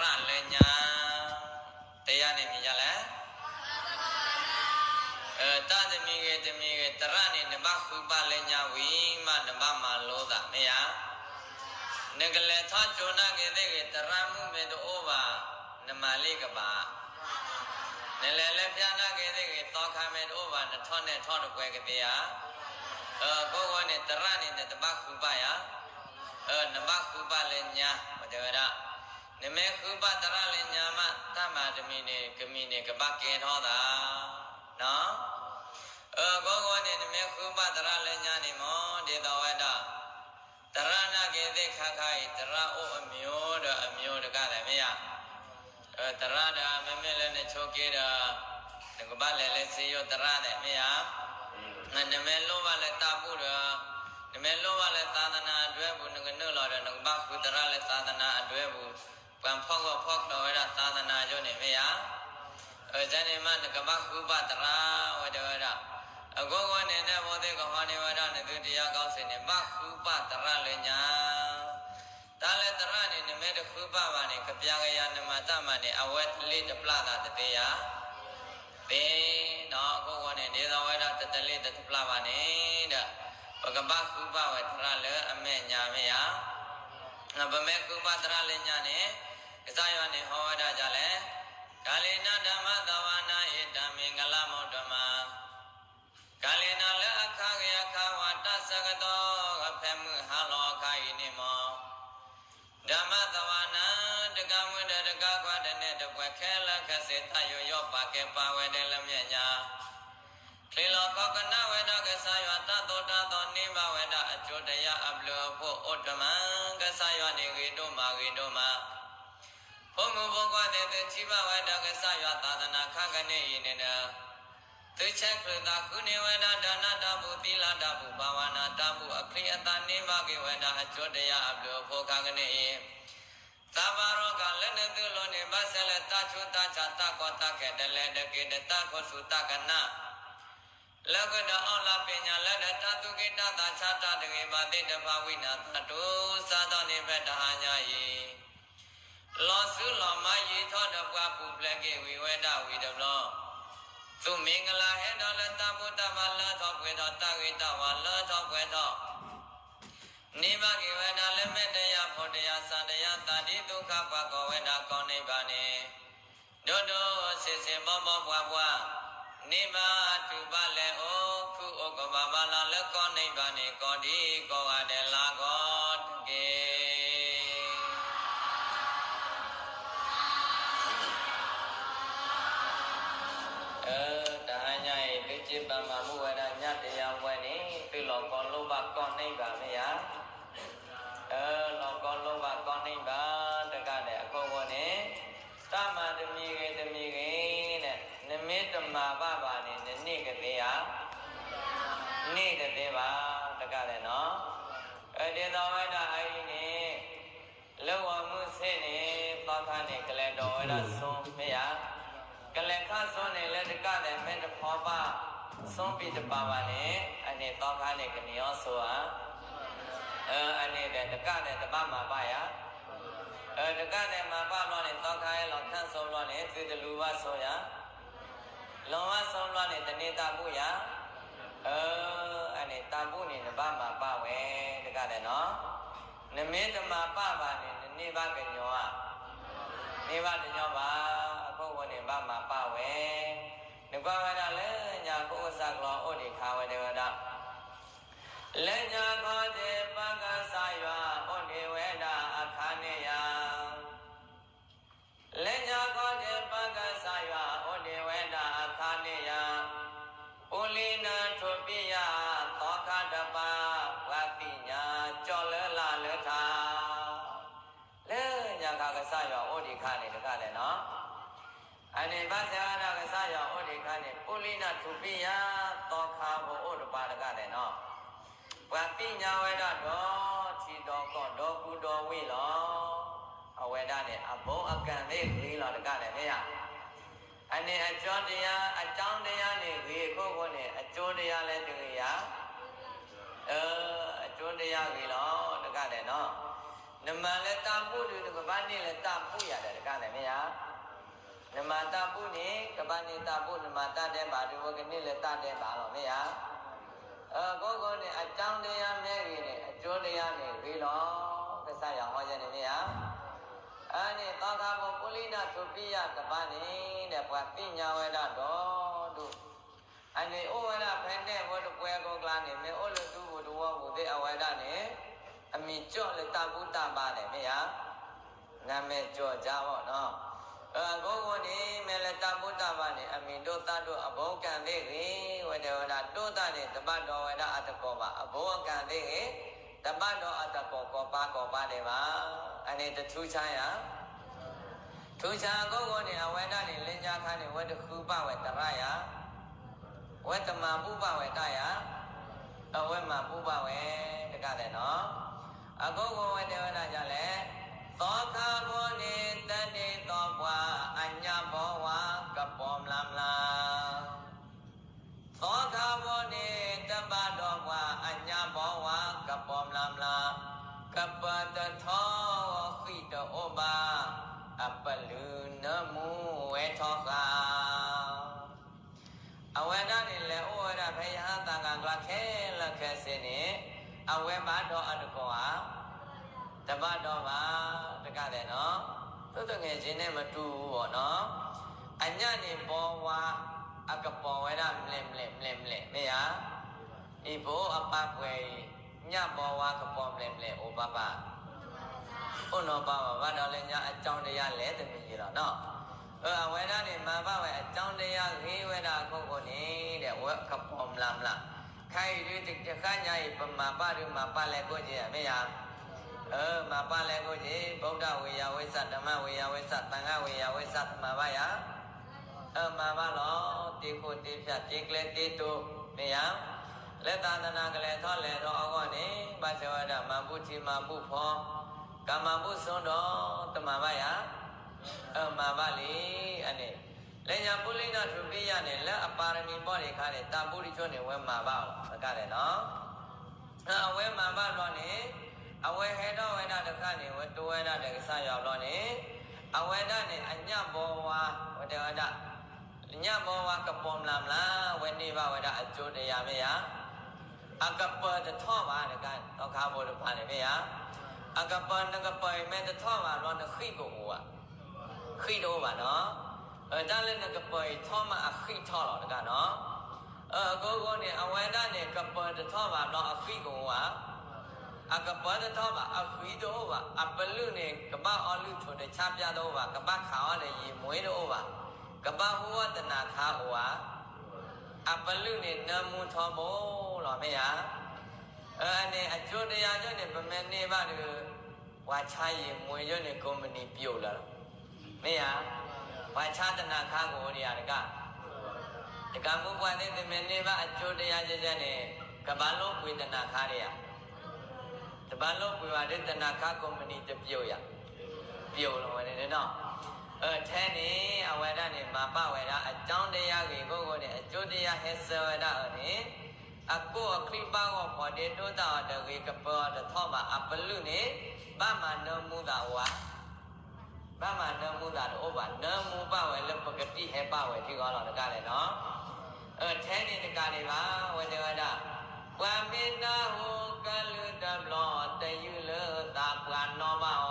ra lên nhà tây anh em nhà lẽ ta thì mình ra này nằm bắt khu ba lên nhà quý mà nằm bắt mà lô đã mấy à nên cái lẽ thoát chỗ nào cái ra mua về đồ và nằm mà lấy cái bà nên lẽ phía nào cái to khai về đồ và nó thoát được quay cái gì à có này ra này nằm bắt khu ba à nằm bắt khu ba lên nhà mà chờ đó nên mấy khu ba ra lên nhà mà ta mà cái mình này cái bác kia thôi đó nó có này mấy khu ba ra lên nhà này mà đi đâu vậy đó ra na cái gì khác khai ra ô miêu đó cái này mấy à ra đó mấy lên chỗ kia đó đừng có bắt lên xí vô ra này mấy à nên mấy lô ba lên tabu đó nên mấy lô ba lên ta na đuôi bu đừng có nở lòi đó đừng bắt khu ra lên ta na đuôi bu quan phok đó vậy đó ta na chỗ này mấy à cho nên mà đừng có bắt khu ba ra vậy đó có này nè bố thí có hoa này vậy đó này tôi đi ra cao sinh này bắt khu ba ra lên nhà ta lên ra này mấy đứa khu ba vào này cái bia cái này mà ta mà này ao vét lên được plata thì thế à thế nó có này đi ra vậy đó tự lên được plata vào này đó và cái bắt khu ba vậy ra lên anh mẹ nhà mẹ à nó bây mấy khu ba ra lên nhà này cái sao vậy này hoa đó chả lẽ Kalina Dhamma Davana Idamingala Modama Kalina Le Akagya Kawata Sagato Apemu Halo Kainimo Dhamma Davana Degamu Degagwa Dene Dewekela Kasita Yoyo Pake Pawe de Lamyanya Klilo Kokana Weda Kasayo Tato Nimba Weda Ajodaya Ablu Po Otama Kasayo Nigidoma Ông ngô qua để từ chỉ bảo vậy đó cái sao vậy ta na khang cái này này nè từ check rồi ta cứ này vậy đó đana dabu tila dabu bhavana dabu akriya ta ne ba cái vậy đó chỗ đây à ablu phô khang cái này ta bảo cái lên từ lo này bác sẽ là ta chú ta cha ta có ta cái đây là cái ta có su ta cái naแล้วก็เดาเอาละปัญญาแล้วเดาตาตุกิตาตาชาตาเดกิบาติเดภาวินาตตุสาตานิเวทหาญายีလောစုလောမယေသောတပွားပူပလကေဝိဝေဒဝိတလောသူမင်္ဂလာဟေတောလတဗုဒ္ဓဘာလောသောကွေသောတဝိတဝါလောသောကွေသောနိဗ္ဗာန်ကေဝေဒလည်းမေတ္တယဖို့တရားသံတရားတတိဒုက္ခပကောဝေဒကောနိဗ္ဗာန်နေဒုဒုစေစေဘောဘောပွားပွားနိဗ္ဗာန်တုပလေဩခုဩကဘာဘာလာလကောနိဗ္ဗာန်နေကောတိကောဝတေလာကောတကေจิตมามุเวนะญาติยาเวนี่คือหลอกกอนโลภะกอนนิบาไม่ยาหลอกกอนโลภะกอนนิบาตะกะเนี่ยအကုန်ဝင်နေတမတမီကေနဲ့နမိတမဘာဘာနေနေ့ကလေးဟာနေ့တည်းပါတကလည်းနော်ဒီတော်ဝိဒအဲ့ဒီနေလောဝမှုစိနေသောခနဲ့ကလေးတော်ဝိဒဆုံးမရကလေးခဆုံးနေလက်တကလည်းမင်းတဖောပါဆုံးပြီးတပါပါနဲ့အနေသောခနဲ့ကနေရောဆိုတာအနေနဲ့တကနဲ့တပမှာပါရတကနဲ့မှာပါလို့နဲ့သောခရဲ့လောက်ခန့်ဆုံးလို့နဲ့သူတလူဝဆိုရလောဝဆုံးလို့နဲ့တနေတာဘူးရအနေတန်ဖို့နဲ့တပမှာပါဝဲတကနဲ့နော်နမင်းတမပါပါနဲ့နေပါကညောနေပါတညောပါအခုဝင်နေပါမှာပါဝဲနကွာဝဒလည်းညာကိုအစကလောဩဒီခါဝဒေဝဒလက်ညာကောတိပကဆာယဩဒီဝေဒအခါနေယလက်ညာကောတိပကဆာယဩဒီဝေဒအခါနေယဥလိနာထုပိယသောခတပဝတိညာကြောလလလထာလက်ညာကဆာယဩဒီခါနေတကလည်းနော်အနေဘာဇာရကစားရောဩဒီခါနဲ့ပုလိနာသူပိယသောခါဘောဩဒပါဒကလည်းနော်ဝတိညာဝေဒတော်ချီတော်ကောတော်ကုတော်ဝိလောအဝေဒနဲ့အဘုံအကံလေးလေးလောတကလည်းမရအနေအကျော်တရားအကြောင်းတရားနဲ့ဒီကိုကိုနဲ့အကျိုးတရားလည်းတူရအကျိုးတရားကြီးလောတကလည်းနော်န နမလည်းတာပုလူကဘာနေလည်းတာပုရတယ်တကားလည်းမရနမတာပုနေကဘာနေတာပုနမတာတဲ့ပါဒီဝကနေလည်းတာတဲ့ပါတော့မရကိုကိုနဲ့အကြောင်းတရားမဲကြီးနဲ့အကျိုးတရားနဲ့ပြီးတော့သစ္စာရဟောခြင်းနဲ့မရအဲ့ဒီသောကဘုပုလိနာသုပိယကဘာနေတဲ့ဘွာပညာဝေဒတော်တို့အနေဩဝါဒဖန်တဲ့ဝတ္တပွဲကိုကလာနေမေဩလတုဘုဒ္ဓဝဘုသေအဝါဒနဲ့အမိကြော့လက်တပုတ္တပါတယ်မရနာမည်ကြော့ကြပါတော့ကိုကိုနေမေလက်တပုတ္တပါနဲ့အမိတို့တတ်တို့အဘောကံသေးကြီးဝတ္တဝဒတို့တတ်တဲ့တပတ်တော်ဝဒအတကောပါအဘောကံသေးကြီးတပတ်တော်အတကောကောပါတယ်ပါအနေတထူးချမ်းရထူးချမ်းကိုကိုနေအဝါဒနဲ့လင်ညာခါနဲ့ဝတ္တခုပဝတ္တရယဝတ္တမပုပဝေတယအဝေမပုပဝေတကတဲ့နော်အကုဝဝတ္တဝဒကြလဲသောခဘောနေတတေသောဘွာအညာဘောဝါကပောမလမလာသောခဘောနေတပတော်ဘွာအညာဘောဝါကပောမလမလာကပတထောခိတောဘာအပလူနမူဝေထောကာအဝေဒနဲ့လေဩဝါဒဘယဟတန်ကကခဲလက်ခဲစင်းနဲ့အဝေမတော်အတကောဟာတပတ်တော်ပါတကတဲ့နော်သုတငယ်ချင်းနဲ့မတူဘူးပေါ့နော်အညနေဘောဝါအကပေါ်ဝေဒမလဲမရဤဘောအပကွယ်ညဘောဝါကပေါ်မလဲဩပပဩနောပါဘာတော်လဲညအကြောင်းတရားလဲတမီးတော့နော်ဝေဒနေမဘဝေအကြောင်းတရားခေဝေဒခုကိုနေတဲ့ဝကပေါ်မလားခိုင်ရတဲ့ခါညာပမာပရမပလည်းကိုကြည့်ရမေရမပလည်းကိုကြည့်ဗုဒ္ဓဝေယဝိသဓမ္မဝေယဝိသသံဃဝေယဝိသမဘာယမဘာလောတေကိုတေဖြတ်တေကလေးတေတုမေယလက်သာသနာကလေးထောလေတော့အောကနေပါဇဝဒမပုတိမပုဖောကမ္မပုစွန်တော်တမဘာယမဘာလီအနေလေညာပုလိနာသုပိယနဲ့လက်အပါရမီပေါ်နေခါတဲ့တာပုရိချောနေဝဲမှာပါတကတယ်နော်အဝဲမှာပါတော့နေအဝဲဟဲတော်ဝဲတာတခါနေဝဲတဝဲတာတကဆရောက်တော့နေအဝဲတာနဲ့အညဘောဝါဝတဝဒညဘောဝါကပေါ်မလားဝဲနေပါဝဲတာအကျိုးတရားမရအကပတထောပါတကတော့ခါဘောလို့ပါနေမရအကပနကပိုင်မဲ့တထောပါတော့ခိကိုဝါခိတော့ပါနော်ဒါလည်းကပယ်ထောမအခိထောတော့တကနော်ကိုနဲ့အဝေဒနဲ့ကပယ်ထောပါတော့အခိကောဝါအကပယ်ထောပါအခိတော့ဝါအပလူနဲ့ကပအလူထုံတဲ့ချပြတော့ဝါကပခါနဲ့ရေမွေးတော့ဝါကပဟဝတနာခါဝါအပလူနဲ့နမုထောဘောလို့မေးရနဲ့အကျိုးတရားကျွနဲ့ဗမေနေပါလို့ဝါချရေမွေးရနဲ့ကုမ္ပဏီပြုတ်လာတော့မေးရဝါချတနာခါကိုနေရတကတကမူပွားတဲ့တမန်နေပါအကျိုးတရားချက်ချက်နဲ့ကဘာလုံးဝေဒနာခါရတဘာလုံးဝေပါတဲ့တနာခါကုမ္ပဏီတပြုတ်ရပြုတ်လို့နေနော်ထဲနေအဝေဒနဲ့မပဝေဒအကြောင်းတရားကိုနဲ့အကျိုးတရားဟဲဆဝေဒနဲ့အကိုအခရိပါကိုပေါ်တဲ့တိုးတာတဝေကပေါ်တထောပါအပလူနဲ့ဗမနမူတာဝါဗမနမုဒ္ဒတော့ဘာနမုပဝေလပကတိဟေပဝေဒီကောတော့တကလည်းနော်ထဲနေတကလည်းပါဝေဒဝဒဝါမေနာဟုကလုတဘလောတယုလတာပန်နောမော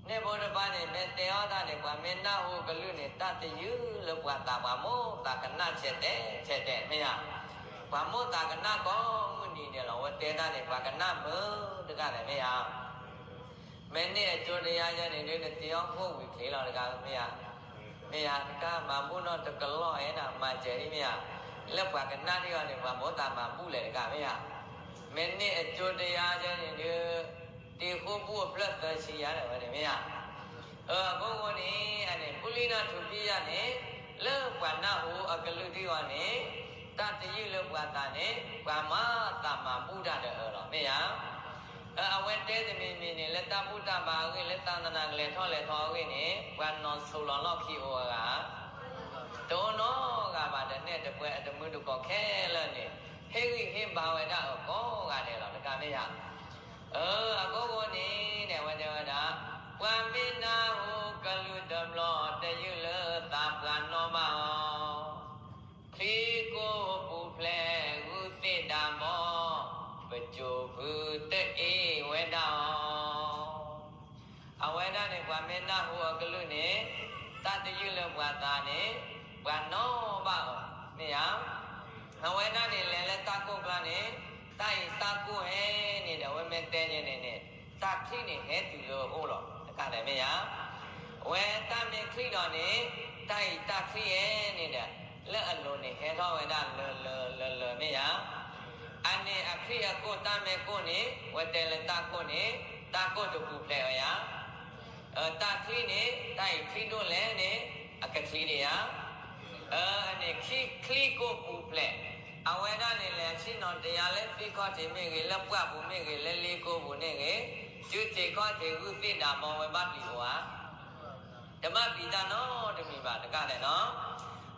နေဘောဓပါနေမေတေဟောတာနေဝါမေနာဟုကလုနေတတယုလပဝတာပါမောတာကနချက်တဲ့မေယဝါမောတာကနကောမုနီနေလောဝတေတာနေပါကနမေတကလည်းမေယမင်းနဲ့အကျိုးတရားရနေတဲ့တရားဟုတ်ဝီခေလာတကမေယကမမုနောတကလောအဲ့နာမကျယ်မေယလက်ပါကနာတွေကနေဘာမောတာမှာပူလေတကမေယမင်းနဲ့အကျိုးတရားရနေတဲ့ဒီဟုတ်ဘူးပလက်သရှိရတယ်ဗောမေယကိုကိုနေအဲ့ပုလိနာသူပြရနေလက်ပါနာဟုအကလူတိဝနေတတယိလောက်ပါတာနေဘာမတာမှာပူတတ်တယ်တော့မေယအဝဲတဲသမီးမင်းနဲ့လက်တပုတ္တပါဝိလက်တန္တနာကလေးထောလေထောဝိနဲ့ဝါနောဆူလောလောက်ဖြီဟောကဒေါနောကပါတဲ့နဲ့တပွဲအတမှုတကောခဲလဲနေဟေဟိဟိဘာဝဒကောကလည်းတော့တကမေယ အကိုကိုနေတဲ့ဝတ္တဝဒဝံပိနာဟုကလူတဘလောတယုလတာပလနောမောခီကိုပူဖလဲဟုသိတမောပကြိုဘူးတေဝေဒံအဝေဒနဲ့ဝံပိနာဟုကလူနေတတယုလဘဝတာနေဘနောမောနေယအဝေဒနဲ့လည်းတာကုတ်ကနဲ့တိုင်တာကိုဟဲနေတဲ့ဝမဲတဲနေနေတာခိနေဟဲတူလို့ဟုတ်လို့တခါတယ်မရဝဲတမေခိတော်နေတိုင်တာခိဟဲနေတဲ့လက်အလုံးနေဟဲတော်ဝဲတာလောမရအနေအခရိယကိုတမေကိုနေဝတဲလတာကိုနေတာကိုတူပူဖလဲရတာခိနေတိုင်ခိတို့လဲနေအခခိတွေရအနေခိကိုပူဖလဲအဝေဒနဲ့လည်းရှင်းတော်တရားလည်းသိခေါ်တယ်မိကေလက်ပွားဘူးမိကေလည်းလေးကိုဘူးနေကေကျွတ်တေခေါ်တယ်ဟုသိတာမောဝေပတိဟောဓမ္မပိတာနော်တမိပါတကလည်းနော်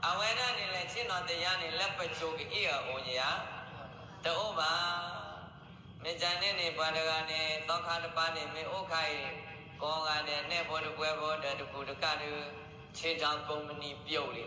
အဝေဒနဲ့လည်းရှင်းတော်တရားနဲ့လက်ပချိုကေအေဟောညာတောပါမေဇန်နဲ့နေပါဒကနဲ့သောခါတပါးနဲ့မေဩခိုင်ကောကနဲ့နဲ့ဘောတပွဲဘောတကူတကတူခြေချောင်းကုမ္ပဏီပြုတ်လေ